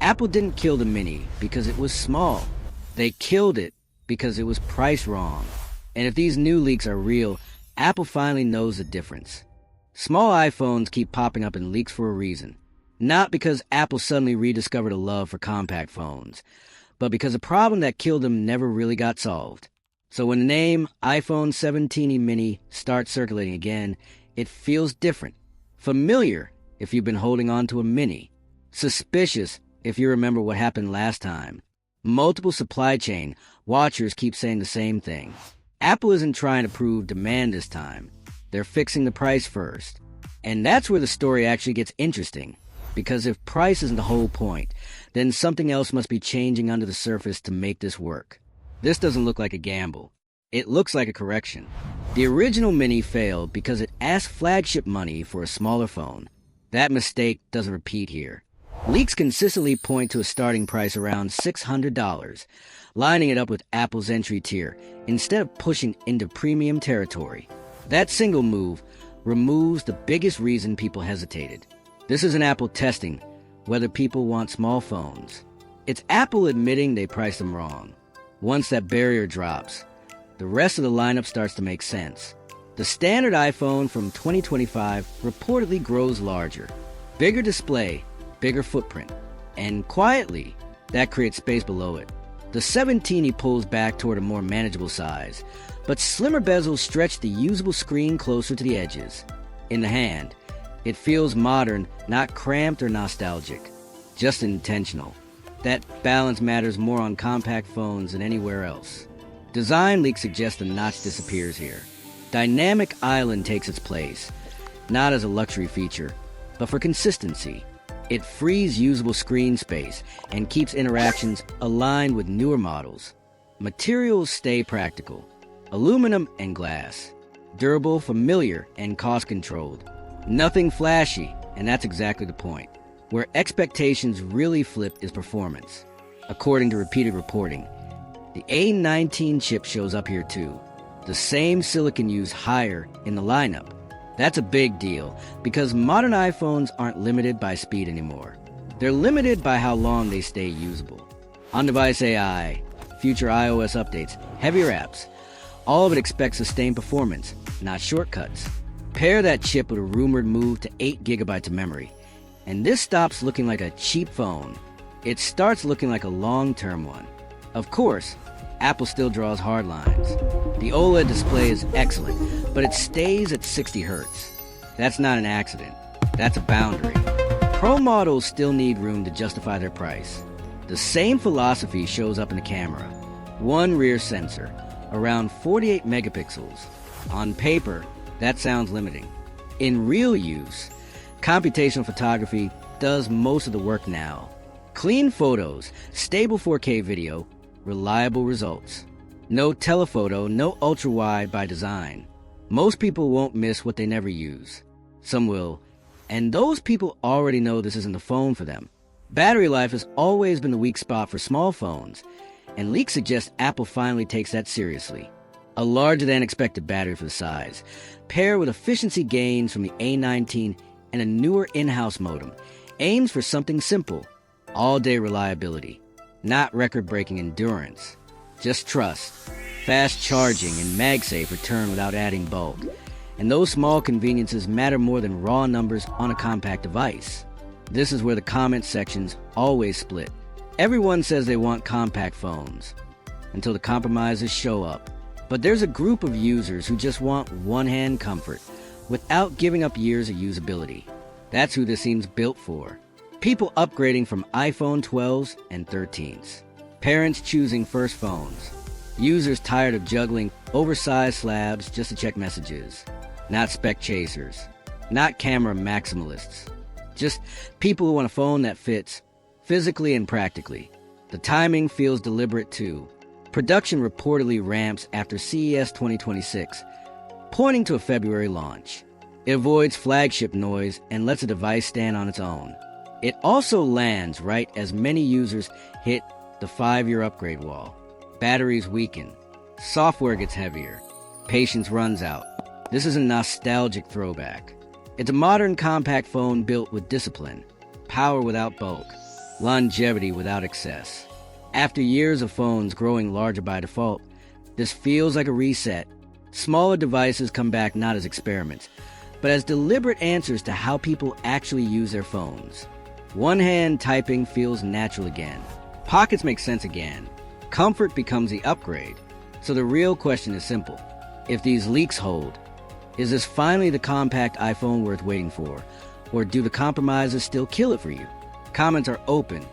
Apple didn't kill the Mini because it was small. They killed it because it was priced wrong. And if these new leaks are real, Apple finally knows the difference. Small iPhones keep popping up in leaks for a reason. Not because Apple suddenly rediscovered a love for compact phones, but because a problem that killed them never really got solved. So when the name iPhone 17 Mini starts circulating again, it feels different. Familiar if you've been holding on to a Mini. Suspicious if you remember what happened last time. Multiple supply chain watchers keep saying the same thing. Apple isn't trying to prove demand this time. They're fixing the price first. And that's where the story actually gets interesting. Because if price isn't the whole point, then something else must be changing under the surface to make this work. This doesn't look like a gamble. It looks like a correction. The original Mini failed because it asked flagship money for a smaller phone. That mistake doesn't repeat here. Leaks consistently point to a starting price around $600, lining it up with Apple's entry tier, instead of pushing into premium territory. That single move removes the biggest reason people hesitated. This isn't Apple testing whether people want small phones. It's Apple admitting they priced them wrong. Once that barrier drops, the rest of the lineup starts to make sense. The standard iPhone from 2025 reportedly grows larger. Bigger display, bigger footprint. And quietly, that creates space below it. The 17 pulls back toward a more manageable size, but slimmer bezels stretch the usable screen closer to the edges. In the hand, it feels modern, not cramped or nostalgic, just intentional. That balance matters more on compact phones than anywhere else. Design leaks suggest the notch disappears here. Dynamic Island takes its place, not as a luxury feature, but for consistency. It frees usable screen space and keeps interactions aligned with newer models. Materials stay practical. Aluminum and glass. Durable, familiar, and cost-controlled. Nothing flashy, and that's exactly the point. Where expectations really flip is performance. According to repeated reporting, the A19 chip shows up here too. The same silicon used higher in the lineup. That's a big deal, because modern iPhones aren't limited by speed anymore. They're limited by how long they stay usable. On-device AI, future iOS updates, heavier apps, all of it expects sustained performance, not shortcuts. Pair that chip with a rumored move to 8 GB of memory, and this stops looking like a cheap phone. It starts looking like a long-term one. Of course, Apple still draws hard lines. The OLED display is excellent, but it stays at 60 Hz. That's not an accident. That's a boundary. Pro models still need room to justify their price. The same philosophy shows up in the camera. One rear sensor, around 48 megapixels. On paper, that sounds limiting. In real use, computational photography does most of the work now. Clean photos, stable 4K video, reliable results. No telephoto, no ultra-wide by design. Most people won't miss what they never use. Some will, and those people already know this isn't the phone for them. Battery life has always been the weak spot for small phones, and leaks suggest Apple finally takes that seriously. A larger-than-expected battery for the size, paired with efficiency gains from the A19 and a newer in-house modem, aims for something simple, all-day reliability, not record-breaking endurance. Just trust, fast charging, and MagSafe return without adding bulk. And those small conveniences matter more than raw numbers on a compact device. This is where the comment sections always split. Everyone says they want compact phones, until the compromises show up. But there's a group of users who just want one-hand comfort, without giving up years of usability. That's who this seems built for. People upgrading from iPhone 12s and 13s. Parents choosing first phones. Users tired of juggling oversized slabs just to check messages. Not spec chasers. Not camera maximalists. Just people who want a phone that fits, physically and practically. The timing feels deliberate too. Production reportedly ramps after CES 2026, pointing to a February launch. It avoids flagship noise and lets a device stand on its own. It also lands right as many users hit the 5-year upgrade wall. Batteries weaken. Software gets heavier. Patience runs out. This is a nostalgic throwback. It's a modern compact phone built with discipline. Power without bulk. longevity without excess. After years of phones growing larger by default, this feels like a reset. Smaller devices come back not as experiments, but as deliberate answers to how people actually use their phones. One-hand typing feels natural again. Pockets make sense again. Comfort becomes the upgrade. So the real question is simple. If these leaks hold, is this finally the compact iPhone worth waiting for? Or do the compromises still kill it for you? Comments are open.